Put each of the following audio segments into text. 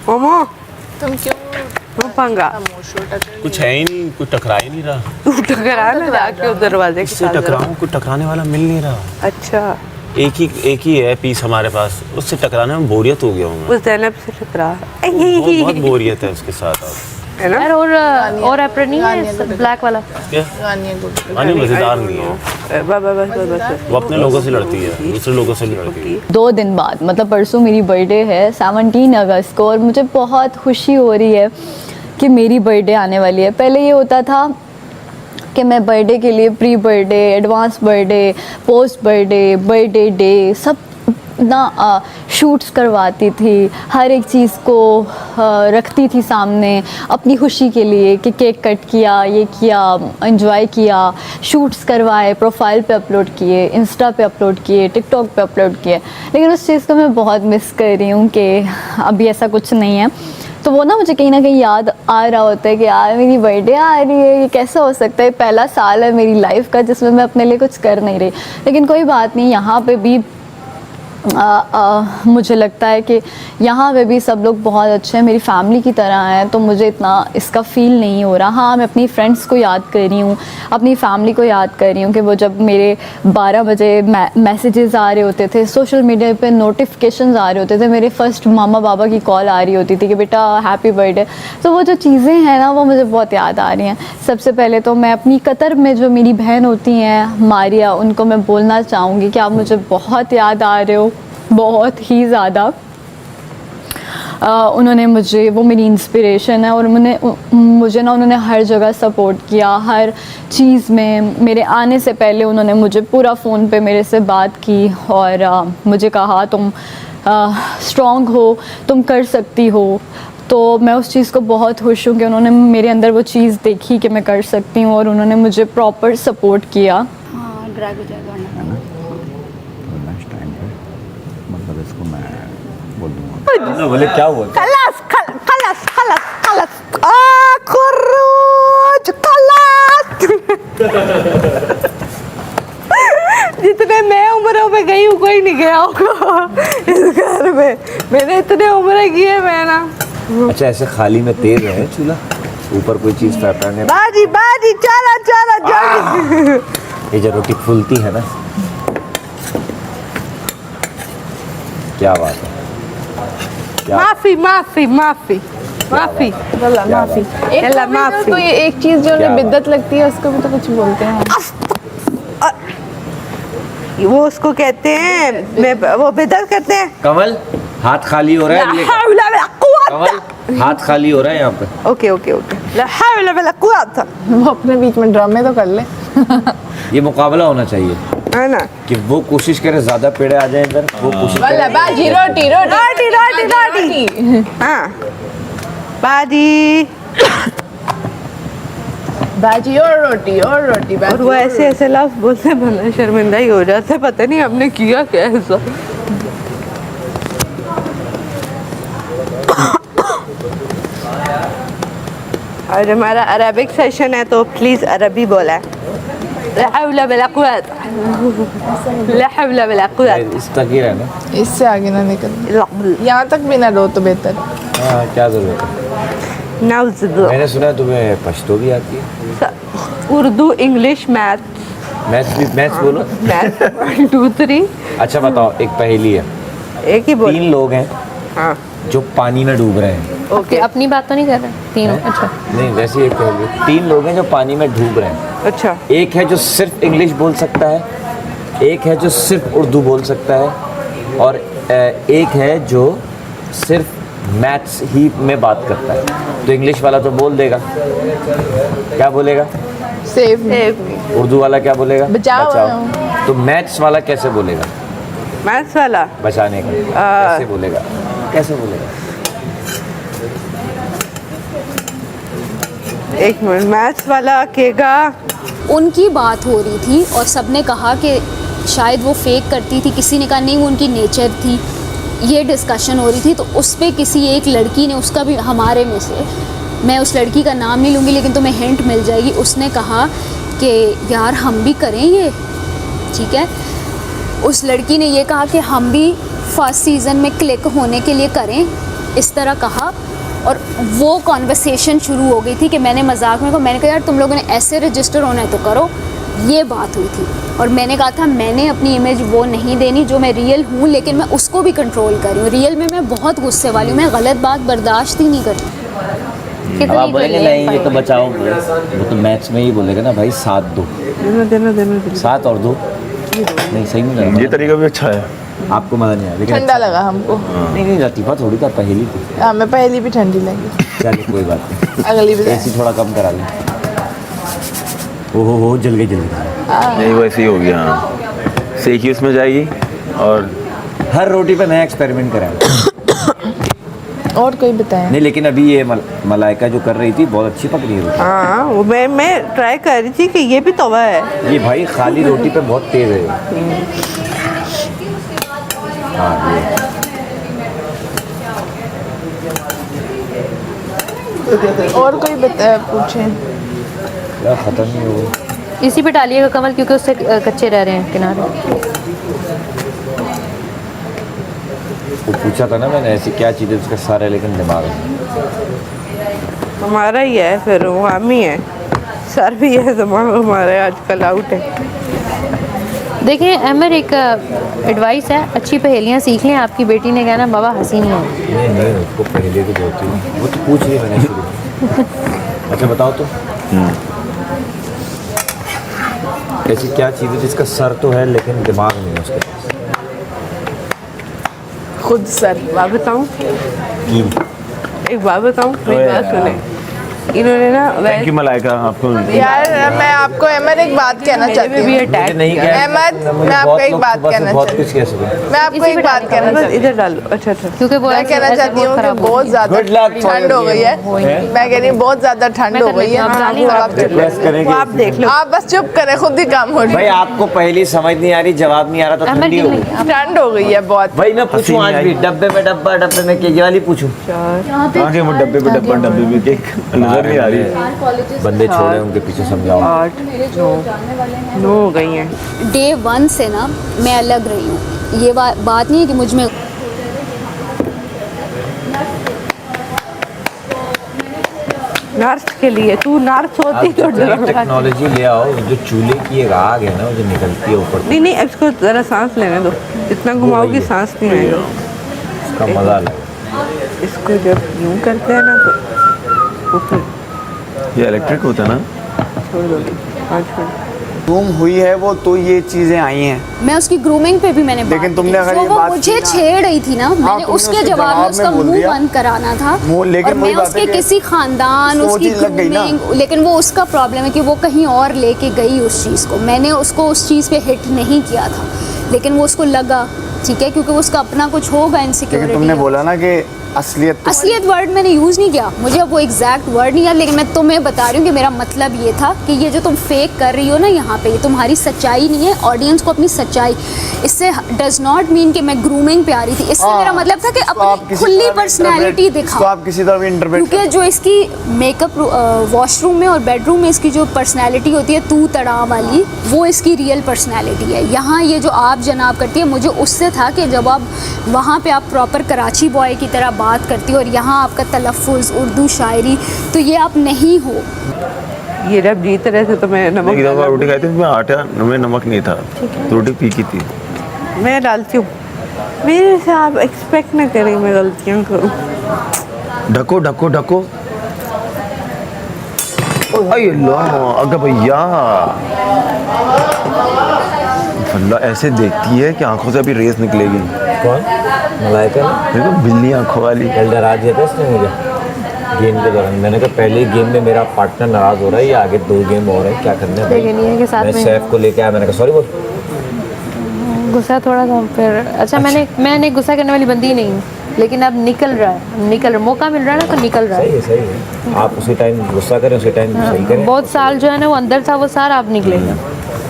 ओमो तुम क्यों पंगा कुछ है ही नहीं, कुछ टकरा ही नहीं रहा। तू टकरा ना जाके उस दरवाजे के इससे साथ टकराऊं, कुछ टकराने वाला मिल नहीं रहा। अच्छा एक ही है पीस हमारे पास, उससे टकराने में बोरियत हो गया हूँ मैं। उस ज़ैनब से टकरा बहुत बोरियत है उसके साथ अब। है ना। यार और एप्रन नहीं है ब्लैक वाला? क्या? रानी मजेदार नहीं है, बस वो अपने लोगों से लड़ती है, दूसरे लोगों से नहीं लड़ती है। 2 दिन बाद मतलब परसों मेरी बर्थडे है 17 अगस्त को, और मुझे बहुत खुशी हो रही है कि मेरी बर्थडे आने वाली है। पहले ये होता था कि मैं बर्थडे के लिए pre birthday, advance birthday, post birthday day सब ना शूट्स करवाती थी, हर एक चीज़ को रखती थी सामने अपनी खुशी के लिए कि केक कट किया, ये किया, एंजॉय किया, शूट्स करवाए, प्रोफाइल पे अपलोड किए, इंस्टा पे अपलोड किए, टिकटॉक पे अपलोड किए। लेकिन उस चीज़ को मैं बहुत मिस कर रही हूँ कि अभी ऐसा कुछ नहीं है। तो वो ना मुझे कहीं ना कहीं याद आ रहा होता है कि यार मेरी बर्थडे आ रही है, ये कैसा हो सकता है, पहला साल है मेरी लाइफ का जिसमें मैं अपने लिए कुछ कर नहीं रही। लेकिन कोई बात नहीं, यहाँ पे भी मुझे लगता है कि यहाँ पे भी सब लोग बहुत अच्छे हैं, मेरी फैमिली की तरह हैं, तो मुझे इतना इसका फ़ील नहीं हो रहा। हाँ, मैं अपनी फ्रेंड्स को याद कर रही हूँ, अपनी फैमिली को याद कर रही हूँ कि वो जब मेरे 12 बजे मैसेजेस आ रहे होते थे, सोशल मीडिया पे नोटिफिकेशंस आ रहे होते थे, मेरे फर्स्ट मामा बाबा की कॉल आ रही होती थी कि बेटा हैप्पी बर्थडे। तो वो जो चीज़ें हैं ना वो मुझे बहुत याद आ रही हैं। सबसे पहले तो मैं अपनी कतर में जो मेरी बहन होती हैं मारिया, उनको मैं बोलना चाहूँगी कि आप मुझे बहुत याद आ रहे हो, बहुत ही ज़्यादा। उन्होंने मुझे, वो मेरी इंस्पिरेशन है, और उन्होंने हर जगह सपोर्ट किया, हर चीज़ में। मेरे आने से पहले उन्होंने मुझे पूरा फ़ोन पे मेरे से बात की और मुझे कहा तुम स्ट्रॉन्ग हो, तुम कर सकती हो। तो मैं उस चीज़ को बहुत खुश हूँ कि उन्होंने मेरे अंदर वो चीज़ देखी कि मैं कर सकती हूँ, और उन्होंने मुझे प्रॉपर सपोर्ट किया। हाँ, ड्रैग हो जाएगा मतलब इसको मैं बोल दूंगा। बोले क्या हुआ? खलास खलास खलास खलास खुरूज खलास। जितने मैं उम्रों में गई हूँ कोई नहीं गया होगा इस घर में। मैंने इतने उम्र की है मैं ना। अच्छा, ऐसे खाली में तेज है चूल्हा, ऊपर कोई चीज फैलाने। बाजी बाजी चला चला जल्दी। ये जो रोटी फूलती है ना, क्या बात है। माफी माफी माफी माफी माफी। एला माफी। तो ये एक चीज जो उन्हें बिद्दत लगती है उसको भी तो कुछ बोलते हैं। वो उसको कहते हैं, वो बिदत करते हैं। कमल, हाथ खाली हो रहा है। कमल, हाथ खाली हो रहा है यहाँ पे। Okay okay okay. ला हौला वला कुव्वता। वो अपने बीच में ड्रामे तो कर ले। ये मुकाबला होना चाहिए है ना, कि वो कोशिश करे ज्यादा पेड़े आ जाए इधर, वो कोशिश करे। बाजी रोटी रोटी रोटी रोटी रोटी। हाँ बाजी बाजी और रोटी और वो ऐसे ऐसे लफ्ज बोलते बंदा शर्मिंदा ही हो जाता है, पता नहीं हमने किया क्या ऐसा। आज हमारा अरबिक सेशन है तो प्लीज अरबी बोला है। ला हौला वला कुव्वता, ला हौला वला कुव्वता। इस तक ही रहना, इससे आगे ना निकल, यहाँ तक भी ना रो तो बेहतर। हाँ, क्या जरूरत है। नाउज़ुबिल्लाह। मैंने सुना तुम्हें पश्तो भी आती है। उर्दू, इंग्लिश, मैथ्स बोलो। मैथ 1 2 3। अच्छा बताओ, एक पहेली है। एक ही बोल। 3 लोग हैं हाँ जो पानी में डूब रहे हैं। ओके। अपनी बात तो नहीं कर रहे तीनों? अच्छा नहीं, वैसे एक पहेली है। 3 लोग हैं जो पानी में डूब रहे हैं। अच्छा। एक है जो सिर्फ इंग्लिश बोल सकता है, एक है जो सिर्फ उर्दू बोल सकता है, और एक है जो सिर्फ मैथ्स ही में बात करता है। तो इंग्लिश वाला तो बोल देगा, क्या बोलेगा? सेव। उर्दू वाला क्या बोलेगा? बचाओ। तो मैथ्स वाला कैसे बोलेगा? मैथ्स वाला बचाने का कैसे बोलेगा? कैसे बोलेगा? एक मिनट, मैथ्स वाला कहेगा। उनकी बात हो रही थी और सबने कहा कि शायद वो फेक करती थी, किसी ने कहा नहीं वो उनकी नेचर थी। ये डिस्कशन हो रही थी तो उस पर किसी एक लड़की ने, उसका भी हमारे में से, मैं उस लड़की का नाम नहीं लूँगी लेकिन तुम्हें हिंट मिल जाएगी, उसने कहा कि यार हम भी करें ये, ठीक है। उस लड़की ने ये कहा कि हम भी फर्स्ट सीज़न में क्लिक होने के लिए करें इस तरह कहा और वो कॉन्वर्सेशन शुरू हो गई थी कि मैंने मजाक में कहा, मैंने कहा यार तुम लोगों ने ऐसे रजिस्टर होना है तो करो, ये बात हुई थी। और मैंने कहा था मैंने अपनी इमेज वो नहीं देनी जो मैं रियल हूँ, लेकिन मैं उसको भी कंट्रोल कर रही हूँ। रियल में मैं बहुत गुस्से वाली हूँ, मैं गलत बात बर्दाश्त ही नहीं करती। अब आप बोलेंगे नहीं ये तो बचाओ, वो तो मैथ्स में ही बोलेगा ना भाई 7 2 देना 7 और 2 नहीं सही नहीं लगा। ये तरीका भी अच्छा है। आपको मजा नहीं आया लेकिन ठंडा लगा हमको। नहीं लतीफ़ा थोड़ी था, पहली थी। हमें पहली भी ठंडी लगी, चलिए कोई बात नहीं, अगली भी ऐसी थोड़ा कम करा लें। हो जल गई नहीं वैसे ही हो गया। हाँ सेकी उसमें जाएगी और हर रोटी पे नया एक्सपेरिमेंट कराएं। और कोई बताएं। नहीं लेकिन अभी ये मलाइका जो कर रही थी बहुत अच्छी पक रही है रोटी। हाँ वो मैं ट्राई कर रही थी कि ये भी तवा है। ये भाई खाली रोटी पे बहुत तेज है। हाँ ये और कोई पूछें। क्या ख़त्म नहीं हो। इसी पे डालिएगा कमल, क्योंकि उससे कच्चे रह रहे हैं किनारे। वो पूछा था ना मैंने ऐसी क्या चीज़ है उसका सारा है लेकिन दिमाग है। हमारा ही है, फिर वो हम ही है, सर भी है, दिमाग हमारा है, आजकल आउट है। देखिए अमर, एक एडवाइस है, अच्छी पहेलियाँ सीख लें। आपकी बेटी ने कहना बाबा हंसी नहीं है। नहीं उसको पहले तो बहुत ही वो तो पूछ रही मैंने शुरू में। अच्छा बताओ तो ऐसी क्या चीज़ है जिसका सर तो है लेकिन दिमाग नहीं है उसके पास। खुद सर। बात बताऊँ, कील। एक बात बताऊँ, मेरी बात सुने। इन्होंने ना थैंक यू मलाइका आपको। यार मैं आपको अहमद एक बात कहना चाहती हूँ। अटैक नहीं किया। क्या अहमद मैं आपको एक बात कहना बहुत चाहती कुछ कह सके। हूँ। मैं आपको एक बात कहना चाहती हूँ। इधर डालो। अच्छा अच्छा। क्योंकि वो मैं कहना चाहती हूँ कि बहुत ज़्यादा Good luck for ठंड हो your गई है। game. मैं कह रही हूँ बहुत ज़्यादा ठंड हो गई है। आप डालिए, तो आप चुप रिक्वेस्ट करें। करेंगे वो आप देख लो। आप बस चुप करें, खुद ही काम हो भाई रही आपको पहली समझ नहीं आ रही, जवाब नहीं आ रहा तो अमर ठंडी हो गई। ठंड हो गई है बहुत। भाई मैं पूछूं आज भी डब्बे में केजी वाली पूछूं। आगे वो डब्बे में केक नजर नहीं आ रही है। बंदे छोड़े उनके पीछे समझाओ। 8 9 हो गई हैं। डे 1 से ना मैं अलग रही हूँ। ये बात नहीं है कि मुझ में नर्स के लिए तू नर्स होती तो टेक्नोलॉजी ले आओ, जो चूल्हे की एक आग है ना वो जो निकलती है ऊपर नहीं अब इसको ज़रा सांस लेने दो, जितना घुमाओगी सांस नहीं आएगा। उसका मजा लगे। इसको जब यूँ करते हैं ना तो ऊपर ये इलेक्ट्रिक होता है ना। छोड़ दोगे 5 मिनट। गुम हुई है वो तो ये चीजें आई हैं। मैं उसकी ग्रूमिंग पे भी मैंने बात लेकिन की तुमने थी। अगर तो ये वो बात मुझे की ना- छेड़ रही थी ना, मैंने तुमने उसके उसके जवाब में जवाब उसका में बोल मुंह दिया। बंद कराना था। लेकिन और वही मैं बात उसके है कि किसी खानदान सोच उसकी ही लग गई ना। grooming, लेकिन वो उसका प्रॉब्लम है कि वो कहीं और लेके गई उस चीज़ को। मैंने उसको उस चीज़ पे हिट नहीं किया था, लेकिन वो उसको लगा, ठीक है, क्योंकि उसका अपना कुछ होगा लेकिन इनसिक्योरिटी। तुमने बोला ना कि असलियत असलियत वर्ड मैंने यूज़ नहीं किया, मुझे अब वो एग्जैक्ट वर्ड नहीं याद, लेकिन मैं तुम्हें बता रही हूँ कि मेरा मतलब ये था कि ये जो तुम फेक कर रही हो ना यहाँ पे, ये तुम्हारी सच्चाई नहीं है। ऑडियंस को अपनी सच्चाई, इससे डज नॉट मीन कि मैं ग्रूमिंग पे आ रही थी। इससे मेरा मतलब था कि अपनी खुली पर्सनैलिटी तो दिखाओ। आप किसी तरह भी इंटरप्रेट क्योंकि जो इसकी मेकअप वॉशरूम में और बेडरूम में इसकी जो पर्सनैलिटी होती है तू तड़ा वाली, वो इसकी रियल पर्सनैलिटी है। यहाँ ये जो आप जनाब करती है, मुझे उससे था कि जब आप वहाँ पे आप प्रॉपर कराची बॉय की तरह बात करती हो और यहाँ आपका तलफ़ुज़ उर्दू शायरी, तो ये आप नहीं हो। ये जब जीत रहे थे तो मैं नमक एक दफ़ा रोटी खाई थी उसमें आटा में नमक नहीं था, रोटी फीकी थी। मैं डालती हूँ। मेरे से आप एक्सपेक्ट ना करें मैं गलतियाँ करूँ। ढको ढको ढको। अरे अगर भैया फल्ला ऐसे देखती है कि आंखों से अभी रेस निकलेगी। कौन? मलाइका ने? देखो बिल्ली आंखों वाली। कल डरा दिया था इसने मुझे गेम के दौरान। मैंने कहा पहले गेम में मेरा पार्टनर नाराज हो रहा है, ये आगे 2 गेम और है, क्या करना है लेकिन ये है कि साथ मैं में सैफ को लेके आया, मैंने कहा सॉरी बोल। गुस्सा थोड़ा सा फिर अच्छा, मैंने गुस्सा करने वाली बंदी नहीं हूँ, लेकिन अब निकल रहा है, मौका मिल रहा है ना तो निकल रहा है। सही है। आप उसी टाइम गुस्सा करें, उसी टाइम सही करें। बहुत साल जो है ना वो अंदर था, वो सारा अब निकलेगा।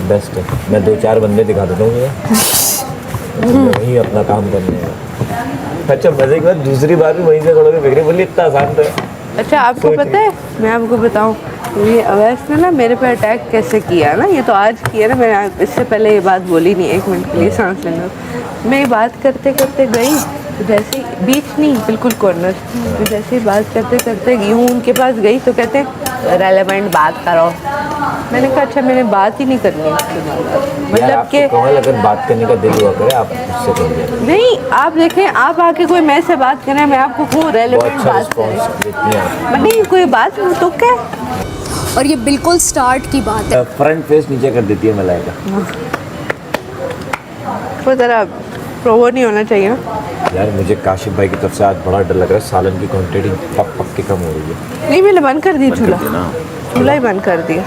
बेस्ट है। मैं 2-4 बंदे दिखा देता हूँ वही अपना काम करने हैं। अच्छा मजे की बात, दूसरी बार भी वहीं से खड़ोगे बिगड़ी बोली, इतना आसान तो है। अच्छा आपको पता है, मैं आपको बताऊँ, ये अवैस ने ना मेरे पे अटैक कैसे किया ना, ये तो आज किया ना, मैंने इससे पहले ये बात बोली नहीं। 1 मिनट के लिए सांस लेना। मैं ये बात करते करते गई जैसे बीच नहीं, बिल्कुल कॉर्नर। तो जैसे ही बात करते करते यूँ उनके पास गई तो कहते रेलेवेंट बात करो। मैंने कहा अच्छा मैंने बात ही नहीं करनी उसके बाद। मतलब कि कमल अगर बात करने का दिल हुआ करे आप उससे करिए। नहीं, आप देखें, आप आके कोई मैं से बात करें, मैं आपको खूब बहुत रेलेवेंट अच्छा बात करें, रिस्पॉन्स देती हैं आप। नहीं कोई बात तो क्या। और ये बिल्कुल स्टार्ट की बात है। फ्रंट फेस नीचे कर देती है मलाइका। वो ज़रा प्रोवो नहीं होना चाहिए ना। यार मुझे काशिफ भाई की तरफ से आज बड़ा डर लग रहा है, सालन की क्वांटिटी पक पक के कम हो रही है। नहीं मैंने बंद कर दी बंद कर चूल्हा, दिया ना, चूल्हा ही बंद कर दिया।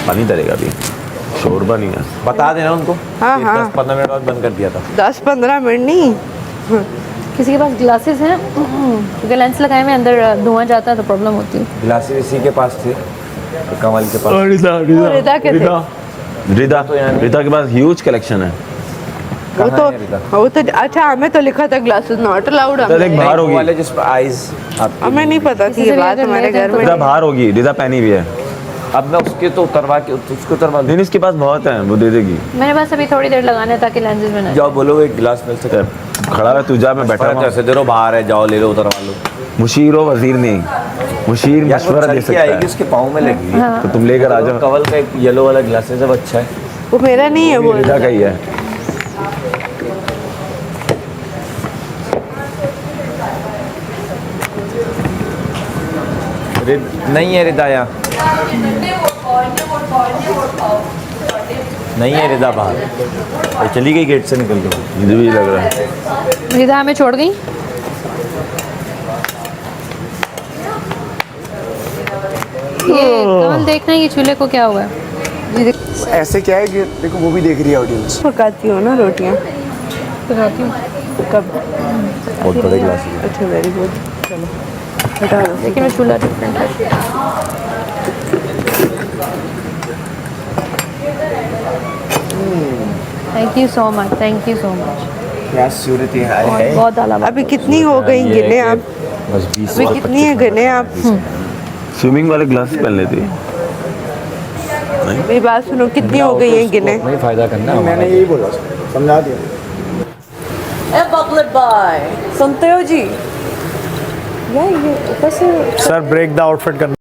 पानी डलेगा अभी, शोरबा नहीं है। बता देना उनको हाँ, कि हाँ। 10-15 मिनट बाद बंद कर दिया था। 10-15 मिनट नहीं। किसी के पास ग्लासेस हैं क्योंकि लेंस लगाए में अंदर धुआं जाता है तो प्रॉब्लम होती है। गिलासेस इसी के पास थे, कमल के पास। रिदा के थे। रिदा के पास ह्यूज कलेक्शन है। वो कहाँ है रिदा? तो वो तो अच्छा हमें तो लिखा था ग्लासेस नॉट अलाउड। रिदा देख बाहर वो होगी, वाले जिस पर आईज हमें नहीं पता थी ये बात हमारे घर में। रिदा बाहर होगी, रिदा पहनी हुई है। अब मैं उसके तो उतरवा के उसको उतरवा नहीं उसके पास बहुत है, वो दे देगी। मेरे पास अभी थोड़ी देर लगाना है ताकि लेंसेज में ना जाओ बोलो एक गिलास मिल सकता है। खड़ा है तू, जा मैं बैठा हूँ। ऐसे दे रहो बाहर है, जाओ ले लो उतरवा लो। मुशीर हो वजीर नहीं, मुशीर यार वो मशवरा चल दे के सकता आएगी, है। उसके पाँव में लगी है। तो तुम लेकर आ जाओ। कवल का एक येलो वाला ग्लासेस है, वो अच्छा है। वो मेरा नहीं है, वो रिदा का ही है। नहीं है रिदा यहाँ, नहीं है रिदा बाहर, वो चली गई गेट से निकल के। मुझे भी लग रहा है। रिदा हमें छोड़ गई। ये कमल देखना ये चूल्हे को क्या हुआ है। ऐसे क्या है कि देखो वो भी देख रही है ऑडियंस। पकाती हो ना रोटियाँ बताती हूँ कब? बहुत बड़े गिलास है। अच्छा वेरी गुड, चलो हटा दो। लेकिन मैं चूल्हा डिफरेंट है। Thank you so much, thank you so much. क्या सूरत है। बहुत आला बात। अभी कितनी हो गई गिने आप? बस 20 अभी कितनी है गिने आप? स्विमिंग वाले ग्लास पहन लेती। मेरी बात सुनो, कितनी हो गई है गिने? नहीं फायदा करना है। मैंने यही बोला, समझा दिया। ए बकलेट बॉय, सुनते हो जी? यार ये ऊपर से सर ब्रेक द आउटफिट करना।